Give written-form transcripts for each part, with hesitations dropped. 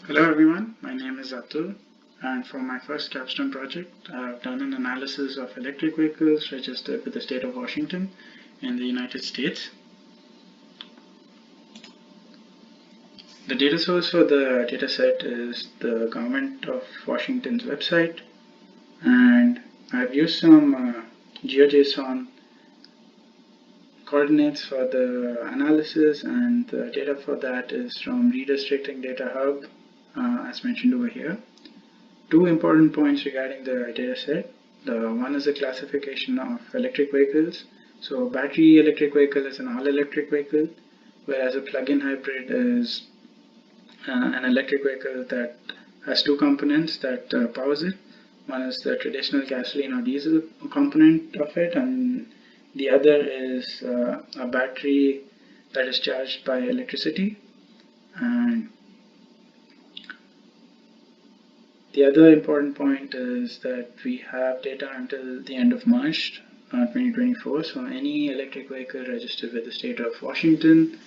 Hello everyone, my name is Atul, and for my first Capstone project, I've done an analysis of electric vehicles registered with the state of Washington in the United States. The data source for the dataset is the government of Washington's website, and I've used some GeoJSON coordinates for the analysis, and the data for that is from Redistricting Data Hub, as mentioned over here. Two important points regarding the dataset. The one is the classification of electric vehicles. So battery electric vehicle is an all-electric vehicle, whereas a plug-in hybrid is an electric vehicle that has two components that powers it. One is the traditional gasoline or diesel component of it, and the other is a battery that is charged by electricity. And the other important point is that we have data until the end of March 2024. So any electric vehicle registered with the state of Washington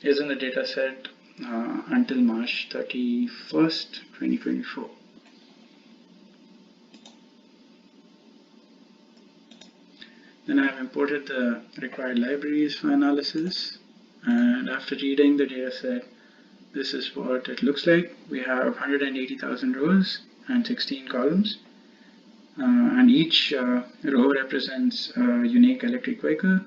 is in the data set until March 31st, 2024. Then I have imported the required libraries for analysis, and after reading the dataset, this is what it looks like. We have 180,000 rows and 16 columns, and each row represents a unique electric vehicle.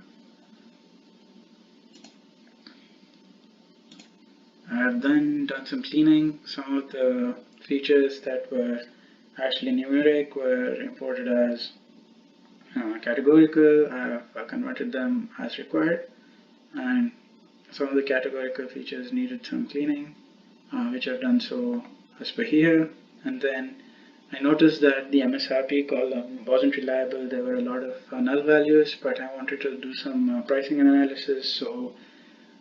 I have then done some cleaning. Some of the features that were actually numeric were imported as categorical. I have converted them as required, and some of the categorical features needed some cleaning, which I've done so as per here. And then I noticed that the MSRP column wasn't reliable. There were a lot of null values, but I wanted to do some pricing analysis, so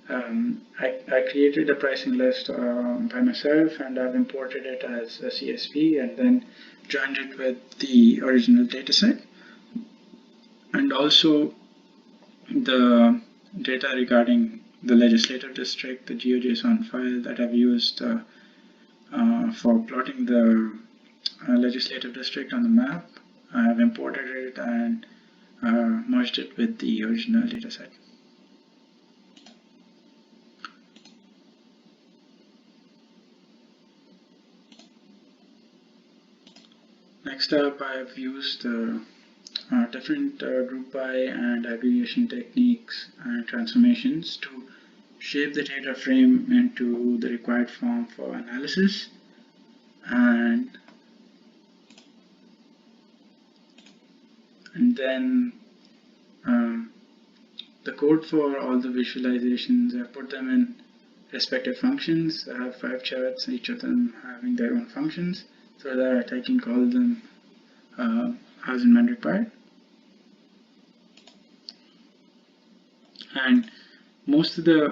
I created a pricing list by myself, and I've imported it as a CSV and then joined it with the original dataset. And also the data regarding the legislative district, the GeoJSON file that I've used for plotting the legislative district on the map. I have imported it and merged it with the original dataset. Next up, I've used different group by and aggregation techniques and transformations to shape the data frame into the required form for analysis. And then the code for all the visualizations, I put them in respective functions. I have 5 charts, each of them having their own functions, so that I can call them as and when required. And most of the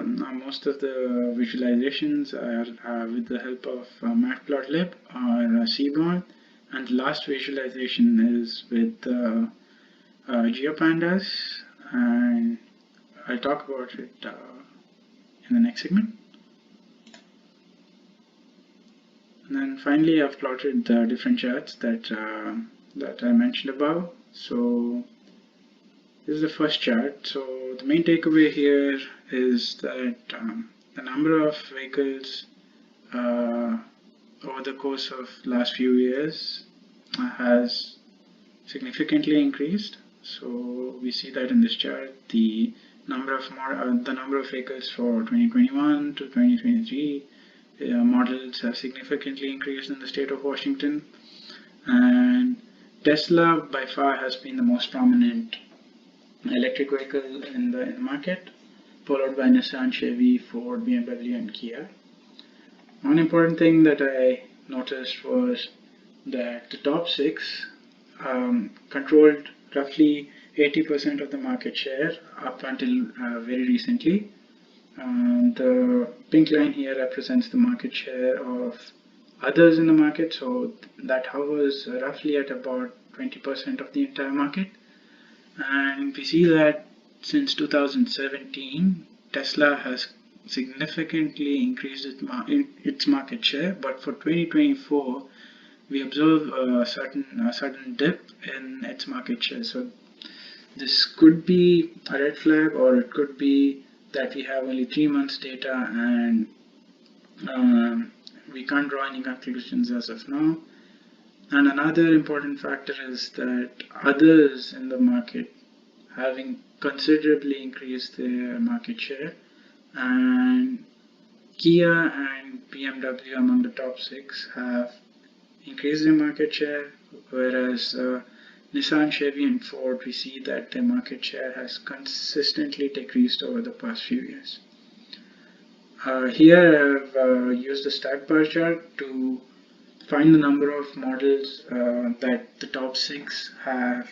visualizations are with the help of matplotlib or Seaborn, and the last visualization is with GeoPandas, and I'll talk about it in the next segment. And then finally, I've plotted the different charts that I mentioned above. So this is the first chart. So the main takeaway here is that the number of vehicles over the course of last few years has significantly increased. So we see that in this chart, the number of vehicles for 2021 to 2023 models have significantly increased in the state of Washington, and Tesla by far has been the most prominent electric vehicle in the market, followed by Nissan, Chevy, Ford, BMW, and Kia. One important thing that I noticed was that the top 6 controlled roughly 80% of the market share up until very recently. The pink line here represents the market share of others in the market, so that hovers roughly at about 20% of the entire market. And we see that since 2017, Tesla has significantly increased its market share, but for 2024 we observe a certain dip in its market share. So this could be a red flag, or it could be that we have only 3 months data and we can't draw any conclusions as of now. And another important factor is that others in the market having considerably increased their market share, and Kia and BMW among the top 6 have increased their market share, whereas Nissan, Chevy and Ford, we see that their market share has consistently decreased over the past few years. Here I've used a stack bar chart to find the number of models that the top 6 have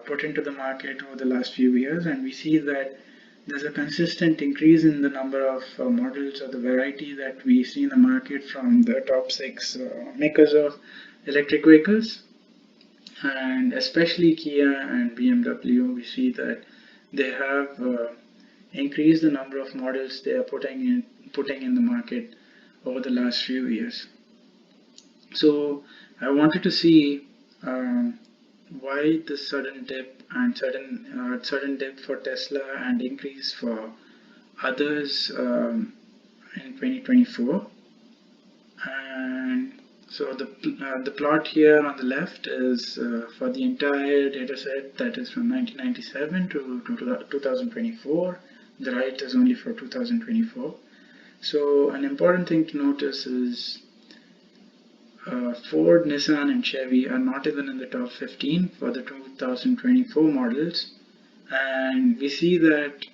put into the market over the last few years, and we see that there's a consistent increase in the number of models or the variety that we see in the market from the top 6 makers of electric vehicles. And especially Kia and BMW, we see that they have increased the number of models they are putting in the market over the last few years. So I wanted to see why this sudden dip and sudden dip for Tesla and increase for others in 2024. And so the plot here on the left is for the entire dataset, that is from 1997 to 2024. The right is only for 2024. So an important thing to notice is Ford, Nissan and Chevy are not even in the top 15 for the 2024 models, and we see that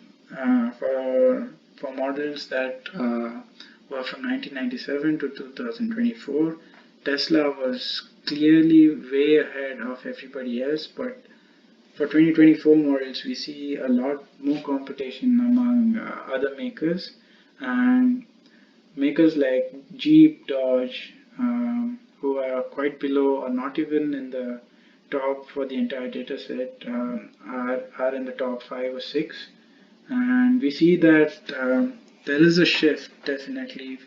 for models that were from 1997 to 2024, Tesla was clearly way ahead of everybody else, but for 2024 models we see a lot more competition among other makers, and makers like Jeep, Dodge, who are quite below or not even in the top for the entire data set, are in the top 5 or 6. And we see that there is a shift definitely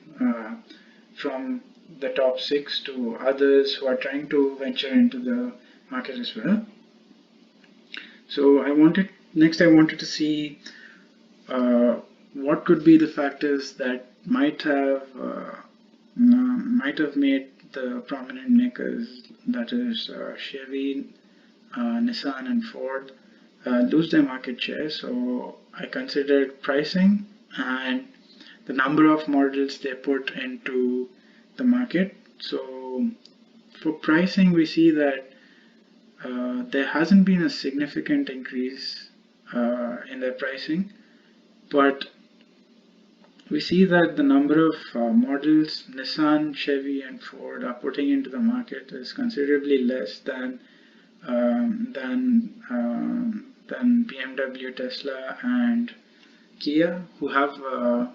from the top 6 to others who are trying to venture into the market as well. So I wanted to see what could be the factors that might have made the prominent makers, that is Chevy, Nissan and Ford, lose their market share. So I considered pricing and the number of models they put into the market. So for pricing, we see that there hasn't been a significant increase in their pricing, but we see that the number of models Nissan, Chevy and Ford are putting into the market is considerably less than BMW, Tesla and Kia, who have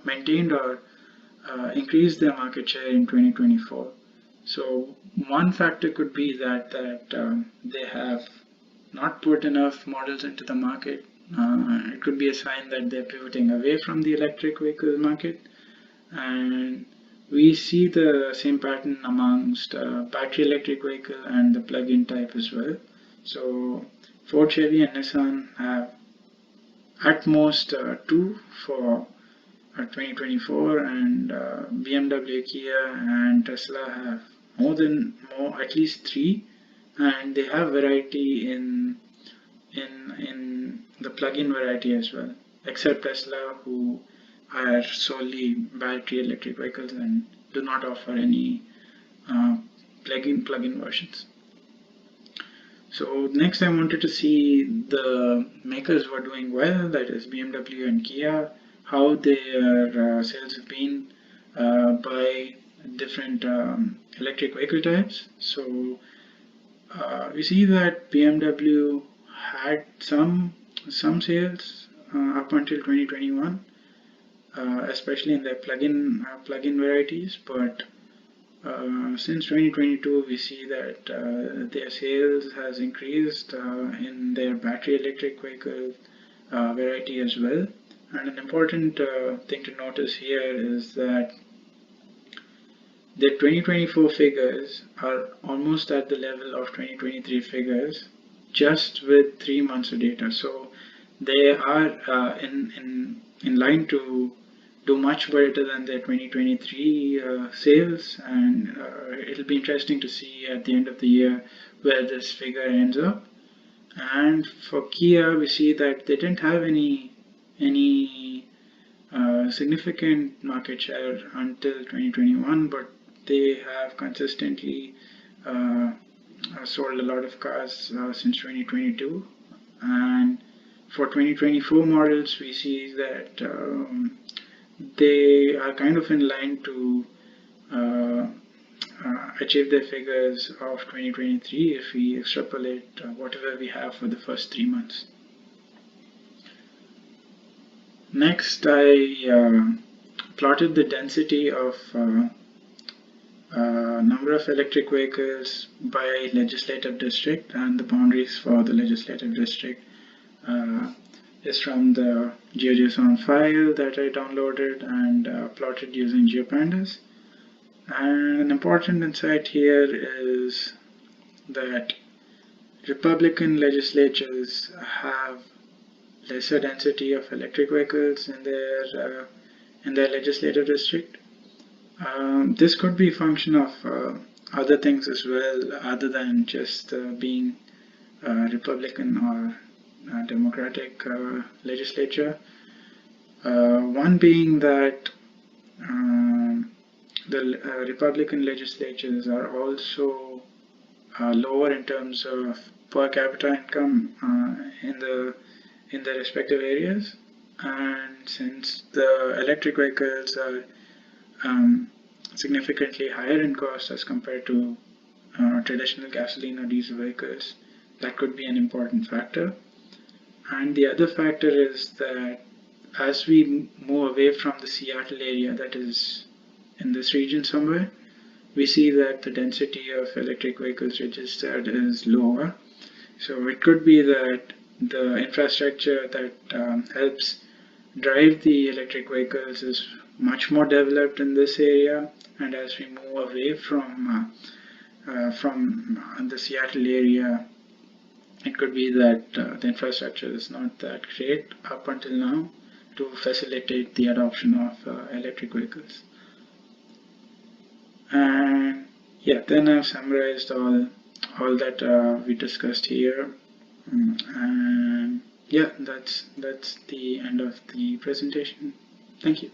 maintained or increased their market share in 2024. So one factor could be that they have not put enough models into the market. It could be a sign that they're pivoting away from the electric vehicle market, and we see the same pattern amongst battery electric vehicle and the plug-in type as well. So Ford, Chevy and Nissan have at most 2 for 2024, and BMW, Kia and Tesla have at least 3, and they have variety in the plug-in variety as well, except Tesla, who are solely battery electric vehicles and do not offer any plug-in versions. So next I wanted to see the makers who are doing well, that is BMW and Kia, how their sales have been by different electric vehicle types. So we see that BMW had some sales up until 2021, especially in their plug-in varieties, but since 2022 we see that their sales has increased in their battery electric vehicle variety as well, And an important thing to notice here is that the 2024 figures are almost at the level of 2023 figures, just with 3 months of data. So they are in line to do much better than their 2023 sales, and it'll be interesting to see at the end of the year where this figure ends up. And for Kia, we see that they didn't have any significant market share until 2021, but they have consistently sold a lot of cars since 2022. And for 2024 models, we see that they are kind of in line to achieve their figures of 2023 if we extrapolate whatever we have for the first 3 months. Next, I plotted the density of number of electric vehicles by legislative district, and the boundaries for the legislative district is from the GeoJSON file that I downloaded and plotted using GeoPandas. And an important insight here is that Republican legislatures have lesser density of electric vehicles in their legislative district. This could be a function of other things as well, other than just being Republican or Democratic legislature. One being that the Republican legislatures are also lower in terms of per capita income in their respective areas, and since the electric vehicles are significantly higher in cost as compared to traditional gasoline or diesel vehicles, that could be an important factor. And the other factor is that as we move away from the Seattle area, that is in this region somewhere, we see that the density of electric vehicles registered is lower. So it could be that the infrastructure that helps drive the electric vehicles is much more developed in this area, and as we move away from the Seattle area, it could be that the infrastructure is not that great up until now to facilitate the adoption of electric vehicles. And yeah, then I've summarized all that we discussed here, and yeah, that's the end of the presentation. Thank you.